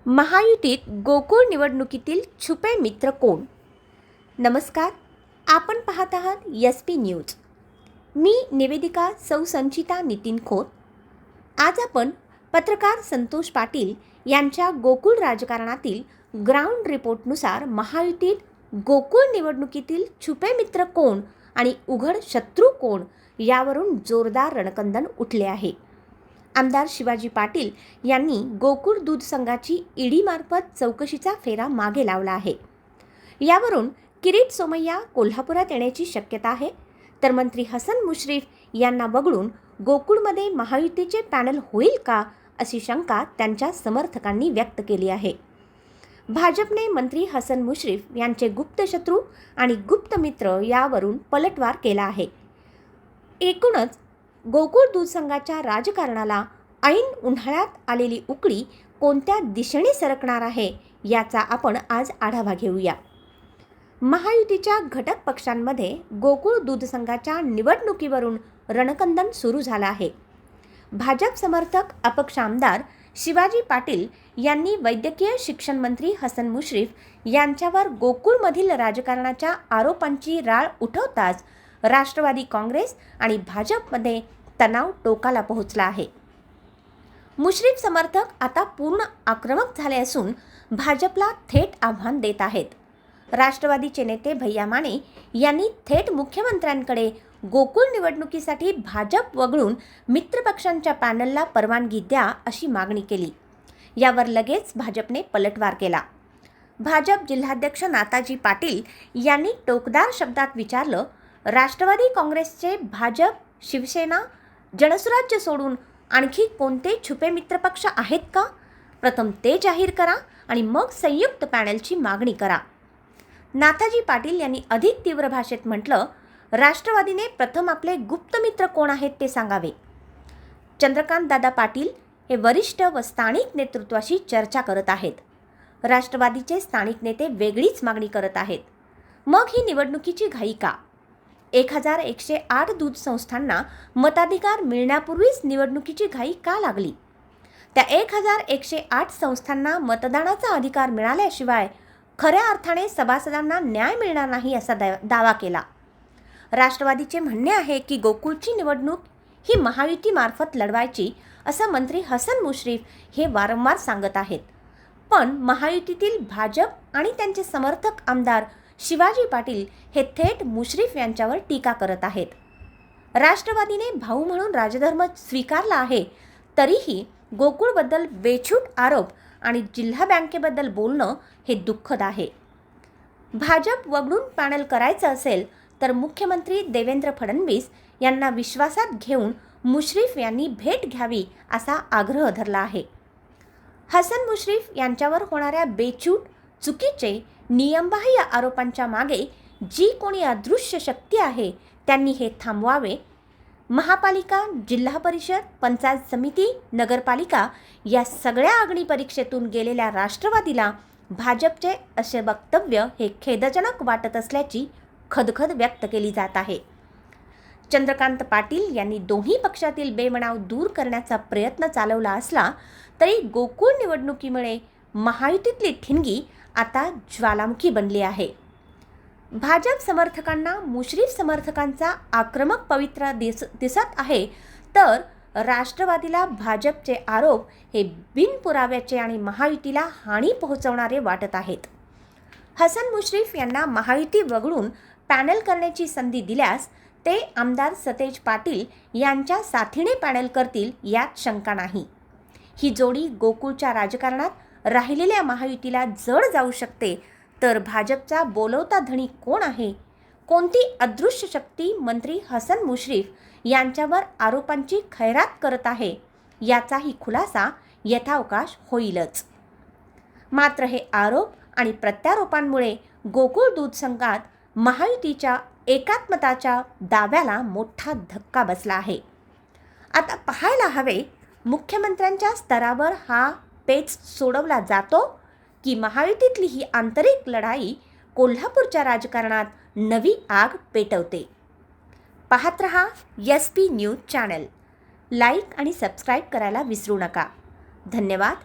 महायुतीत गोकुळ निवडणुकीतील छुपे मित्र कोण? नमस्कार, आपण पाहत आहात SP न्यूज. मी निवेदिका सौ संचिता नितीन खोत. आज आपण पत्रकार संतोष पाटील यांच्या गोकुळ राजकारणातील ग्राउंड रिपोर्टनुसार महायुतीत गोकुळ निवडणुकीतील छुपे मित्र कोण आणि उघड शत्रू कोण यावरून जोरदार रणकंदन उठले आहे. आमदार शिवाजी पाटील यांनी गोकुळ दूध संघाची ईडीमार्फत चौकशीचा फेरा मागे लावला आहे. यावरून किरीट सोमय्या कोल्हापुरात येण्याची शक्यता आहे, तर मंत्री हसन मुश्रीफ यांना वगळून गोकुळमध्ये महायुतीचे पॅनल होईल का अशी शंका त्यांच्या समर्थकांनी व्यक्त केली आहे. भाजपने मंत्री हसन मुश्रीफ यांचे गुप्त शत्रू आणि गुप्त मित्र यावरून पलटवार केला आहे. एकूणच गोकुळ दूध संघाच्या राजकारणाला ऐन उन्हाळ्यात आलेली उकळी कोणत्या दिशेने सरकणार आहे याचा आपण आज आढावा घेऊया. महायुतीच्या घटक पक्षांमध्ये गोकुळ दूध संघाच्या निवडणुकीवरून रणकंदन सुरू झालं आहे. भाजप समर्थक अपक्ष आमदार शिवाजी पाटील यांनी वैद्यकीय शिक्षण मंत्री हसन मुश्रीफ यांच्यावर गोकुळमधील राजकारणाच्या आरोपांची राळ उठवताच राष्ट्रवादी काँग्रेस आणि भाजपमध्ये तणाव टोकाला पोहोचला आहे. मुश्रीफ समर्थक आता पूर्ण आक्रमक झाले असून भाजपला थेट आव्हान देत आहेत. राष्ट्रवादीचे नेते भैया माने यांनी थेट मुख्यमंत्र्यांकडे गोकुळ निवडणुकीसाठी भाजप वगळून मित्रपक्षांच्या पॅनलला परवानगी द्या अशी मागणी केली. यावर लगेच भाजपने पलटवार केला. भाजप जिल्हाध्यक्ष नाताजी पाटील यांनी टोकदार शब्दात विचारलं, राष्ट्रवादी काँग्रेसचे भाजप, शिवसेना, जनसुराज्य सोडून आणखी कोणते छुपे मित्रपक्ष आहेत का? प्रथम ते जाहीर करा आणि मग संयुक्त पॅनलची मागणी करा. नाथाजी पाटील यांनी अधिक तीव्र भाषेत म्हटलं, राष्ट्रवादीने प्रथम आपले गुप्त मित्र कोण आहेत ते सांगावे. चंद्रकांत दादा पाटील हे वरिष्ठ व स्थानिक नेतृत्वाशी चर्चा करत आहेत. राष्ट्रवादीचे स्थानिक नेते वेगळीच मागणी करत आहेत. मग ही निवडणुकीची घाई का? 1108 दूध संस्थांना मताधिकार मिळण्यापूर्वीच निवडणुकीची घाई का लागली? त्या 1108 संस्थांना मतदानाचा अधिकार मिळाल्याशिवाय खऱ्या अर्थाने सभासदांना न्याय मिळणार नाही असा दावा केला. राष्ट्रवादीचे म्हणणे आहे की गोकुळची निवडणूक ही महायुतीमार्फत लढवायची असं मंत्री हसन मुश्रीफ हे वारंवार सांगत आहेत. पण महायुतीतील भाजप आणि त्यांचे समर्थक आमदार शिवाजी पाटील हे थेट मुश्रीफ यांच्यावर टीका करत आहेत. राष्ट्रवादीने भाऊ म्हणून राजधर्म स्वीकारला आहे, तरीही गोकुळबद्दल बेछूट आरोप आणि जिल्हा बँकेबद्दल बोलणं हे दुःखद आहे. भाजप वगळून पॅनल करायचं असेल तर मुख्यमंत्री देवेंद्र फडणवीस यांना विश्वासात घेऊन मुश्रीफ यांनी भेट घ्यावी असा आग्रह धरला आहे. हसन मुश्रीफ यांच्यावर होणाऱ्या बेछूट, चुकीचे, नियमबाह्य आरोपांच्या मागे जी कोणी अदृश्य शक्ती आहे त्यांनी हे थांबवावे. महापालिका, जिल्हा परिषद, पंचायत समिती, नगरपालिका या सगळ्या अग्निपरीक्षेतून गेलेल्या राष्ट्रवादीला भाजपचे असे वक्तव्य हे खेदजनक वाटत असल्याची खदखद व्यक्त केली जात आहे. चंद्रकांत पाटील यांनी दोन्ही पक्षातील बेमनाव दूर करण्याचा प्रयत्न चालवला असला तरी गोकुळ निवडणुकीमुळे महायुतीतली ठिणगी आता ज्वालामुखी बनली आहे. भाजप समर्थकांना मुश्रीफ समर्थकांचा आक्रमक पवित्रा दिसत आहे, तर राष्ट्रवादीला भाजपचे आरोप हे बिनपुराव्याचे आणि महायुतीला हानी पोहोचवणारे वाटत आहेत. हसन मुश्रीफ यांना महायुती वगळून पॅनल करण्याची संधी दिल्यास ते आमदार सतेज पाटील यांच्या साथीने पॅनल करतील यात शंका नाही. ही जोडी गोकुळच्या राजकारणात राहिलेल्या महायुतीला जड जाऊ शकते. तर भाजपचा बोलवता धणी कोण आहे? कोणती अदृश्य शक्ती मंत्री हसन मुश्रीफ यांच्यावर आरोपांची खैरात करत आहे याचाही खुलासा यथावकाश होईलच. मात्र हे आरोप आणि प्रत्यारोपांमुळे गोकुळ दूध संघात महायुतीच्या एकात्मताच्या दाव्याला मोठा धक्का बसला आहे. आता पाहायला हवे, मुख्यमंत्र्यांच्या स्तरावर हा पेच सोडवला जातो की महायुतीतली ही आंतरिक लढाई कोल्हापूरच्या राजकारणात नवी आग पेटवते. पाहत रहा SP न्यूज चॅनल. लाईक आणि सबस्क्राईब करायला विसरू नका. धन्यवाद.